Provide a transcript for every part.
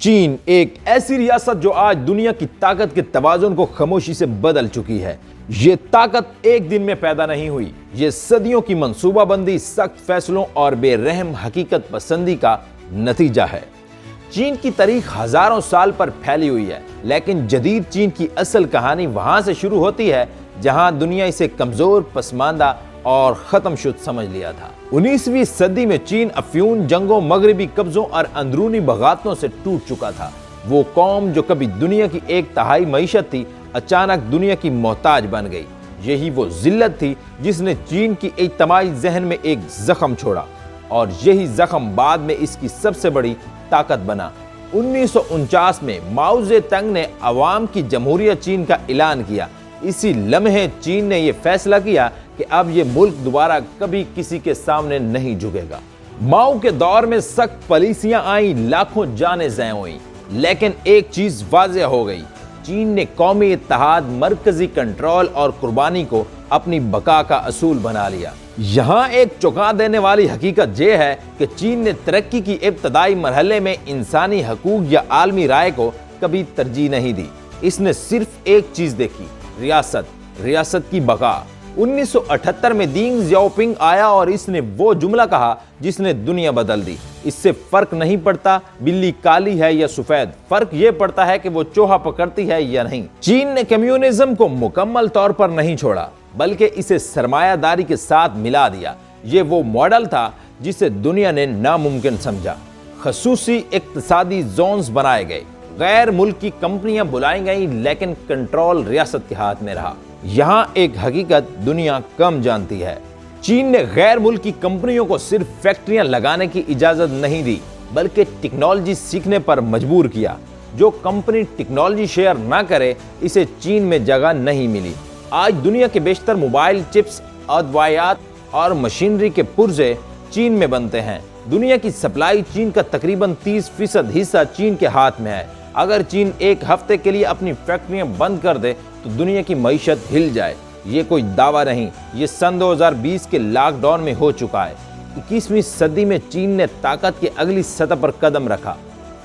چین ایک ایسی ریاست جو آج دنیا کی طاقت کے توازن کو خاموشی سے بدل چکی ہے۔ یہ طاقت ایک دن میں پیدا نہیں ہوئی، یہ صدیوں کی منصوبہ بندی، سخت فیصلوں اور بے رحم حقیقت پسندی کا نتیجہ ہے۔ چین کی تاریخ ہزاروں سال پر پھیلی ہوئی ہے، لیکن جدید چین کی اصل کہانی وہاں سے شروع ہوتی ہے جہاں دنیا اسے کمزور، پسماندہ اور ختم شد سمجھ لیا تھا۔ 19ویں صدی میں چین افیون جنگوں، مغربی قبضوں اور اندرونی بغاوتوں سے ٹوٹ چکا تھا۔ وہ قوم جو کبھی دنیا کی 1/3 معیشت تھی، اچانک دنیا کی محتاج بن گئی۔ یہی وہ ذلت تھی جس نے چین کی اجتماعی ذہن میں ایک زخم چھوڑا، اور یہی زخم بعد میں اس کی سب سے بڑی طاقت بنا۔ 1949 میں ماؤ زے تنگ نے عوام کی جمہوریہ چین کا اعلان کیا۔ اسی لمحے چین نے یہ فیصلہ کیا کہ اب یہ ملک دوبارہ کبھی کسی کے سامنے نہیں جھکے گا۔ ماؤ کے دور میں سخت پالیسیاں آئیں، لاکھوں جانیں ضائع ہوئیں، لیکن ایک چیز واضح ہو گئی: چین نے قومی اتحاد، مرکزی کنٹرول اور قربانی کو اپنی بقا کا اصول بنا لیا۔ یہاں ایک چونکا دینے والی حقیقت یہ ہے کہ چین نے ترقی کی ابتدائی مرحلے میں انسانی حقوق یا عالمی رائے کو کبھی ترجیح نہیں دی۔ اس نے صرف ایک چیز دیکھی: ریاست کی بقا۔ 1978 میں دینگ زیاؤپنگ آیا اور اس نے وہ جملہ کہا جس نے دنیا بدل دی: اس سے فرق نہیں پڑتا بلی کالی ہے یا سفید، فرق یہ پڑتا ہے کہ وہ چوہا پکڑتی ہے یا نہیں۔ چین نے کمیونزم کو مکمل طور پر نہیں چھوڑا، بلکہ اسے سرمایہ داری کے ساتھ ملا دیا۔ یہ وہ ماڈل تھا جسے دنیا نے ناممکن سمجھا۔ خصوصی اقتصادی زونز بنائے گئے، غیر ملکی کمپنیاں بلائی گئیں، لیکن کنٹرول ریاست کے ہاتھ میں رہا۔ یہاں ایک حقیقت دنیا کم جانتی ہے: چین نے غیر ملکی کمپنیوں کو صرف فیکٹریاں لگانے کی اجازت نہیں دی، بلکہ ٹیکنالوجی سیکھنے پر مجبور کیا۔ جو کمپنی ٹیکنالوجی شیئر نہ کرے، اسے چین میں جگہ نہیں ملی۔ آج دنیا کے بیشتر موبائل چپس، ادویات اور مشینری کے پرزے چین میں بنتے ہیں۔ دنیا کی سپلائی چین کا تقریباً 30% حصہ چین کے ہاتھ میں ہے۔ اگر چین ایک ہفتے کے لیے اپنی فیکٹریاں بند کر دے تو دنیا کی معیشت ہل جائے۔ یہ کوئی دعویٰ نہیں، یہ سن 2020 کے لاک ڈاؤن میں ہو چکا ہے۔ 21ویں صدی میں چین نے طاقت کے اگلی سطح پر قدم رکھا: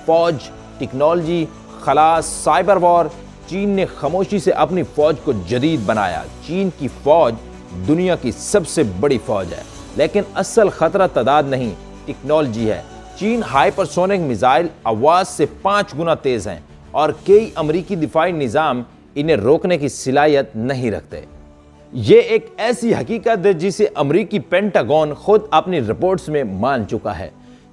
فوج، ٹیکنالوجی، خلا، سائبر وار۔ چین نے خاموشی سے اپنی فوج کو جدید بنایا۔ چین کی فوج دنیا کی سب سے بڑی فوج ہے، لیکن اصل خطرہ تعداد نہیں، ٹیکنالوجی ہے۔ چین ہائپرسونک میزائل آواز سے 5 گنا تیز ہیں، اور کئی امریکی دفاعی نظام انہیں روکنے کی صلاحیت نہیں رکھتے۔ یہ ایک ایسی حقیقت ہے جسے امریکی پینٹاگون خود اپنی رپورٹس میں مان چکا ہے۔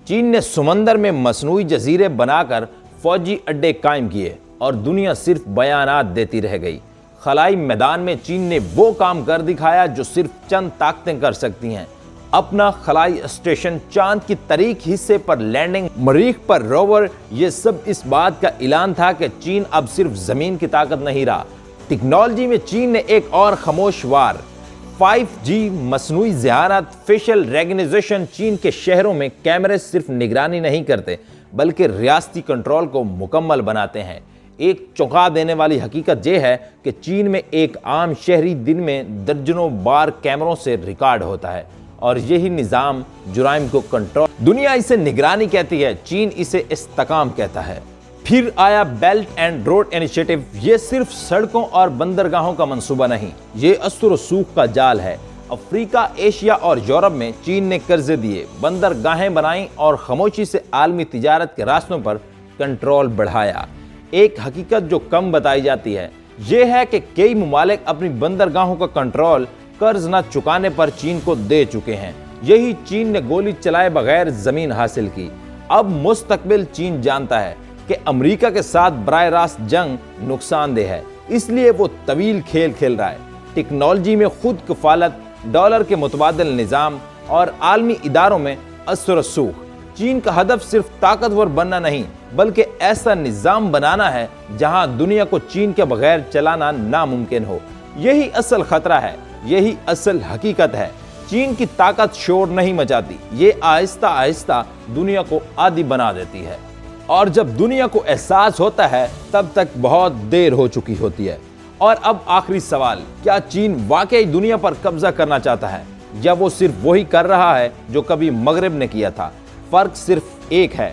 چین نے سمندر میں مصنوعی جزیرے بنا کر فوجی اڈے قائم کیے، اور دنیا صرف بیانات دیتی رہ گئی۔ خلائی میدان میں چین نے وہ کام کر دکھایا جو صرف چند طاقتیں کر سکتی ہیں: اپنا خلائی اسٹیشن، چاند کی تاریک حصے پر لینڈنگ، مریخ پر روور۔ یہ سب اس بات کا اعلان تھا کہ چین اب صرف زمین کی طاقت نہیں رہا۔ ٹیکنالوجی میں چین نے ایک اور خاموش وار: 5G، مصنوعی ذہانت، فیشل ریکگنیشن۔ چین کے شہروں میں کیمرے صرف نگرانی نہیں کرتے، بلکہ ریاستی کنٹرول کو مکمل بناتے ہیں۔ ایک چونکا دینے والی حقیقت یہ ہے کہ چین میں ایک عام شہری دن میں درجنوں بار کیمروں سے ریکارڈ ہوتا ہے، اور یہی نظام جرائم کو کنٹرول۔ دنیا اسے نگرانی کہتی ہے، چین اسے استحکام کہتا ہے۔ پھر آیا بیلٹ اینڈ روڈ انیشیٹو۔ یہ صرف سڑکوں اور بندرگاہوں کا منصوبہ نہیں، یہ اثر و رسوخ کا جال ہے۔ افریقہ، ایشیا اور یورپ میں چین نے قرضے دیے، بندرگاہیں بنائیں اور خاموشی سے عالمی تجارت کے راستوں پر کنٹرول بڑھایا۔ ایک حقیقت جو کم بتائی جاتی ہے یہ ہے کہ کئی ممالک اپنی بندرگاہوں کا کنٹرول قرض نہ چکانے پر چین کو دے چکے ہیں۔ یہی چین نے گولی چلائے بغیر زمین حاصل کی۔ اب مستقبل چین جانتا ہے کہ امریکہ کے ساتھ براہ راست جنگ نقصان دہ ہے، اس لیے وہ طویل کھیل کھیل رہا ہے: ٹیکنالوجی میں خود کفالت، ڈالر کے متبادل نظام اور عالمی اداروں میں اثر و رسوخ۔ چین کا ہدف صرف طاقتور بننا نہیں، بلکہ ایسا نظام بنانا ہے جہاں دنیا کو چین کے بغیر چلانا ناممکن ہو۔ یہی اصل خطرہ ہے، یہی اصل حقیقت ہے۔ چین کی طاقت شور نہیں مچاتی، یہ آہستہ آہستہ دنیا کو عادی بنا دیتی ہے، اور جب دنیا کو احساس ہوتا ہے تب تک بہت دیر ہو چکی ہوتی ہے۔ اور اب آخری سوال: کیا چین واقعی دنیا پر قبضہ کرنا چاہتا ہے، یا وہ صرف وہی کر رہا ہے جو کبھی مغرب نے کیا تھا؟ فرق صرف ایک ہے: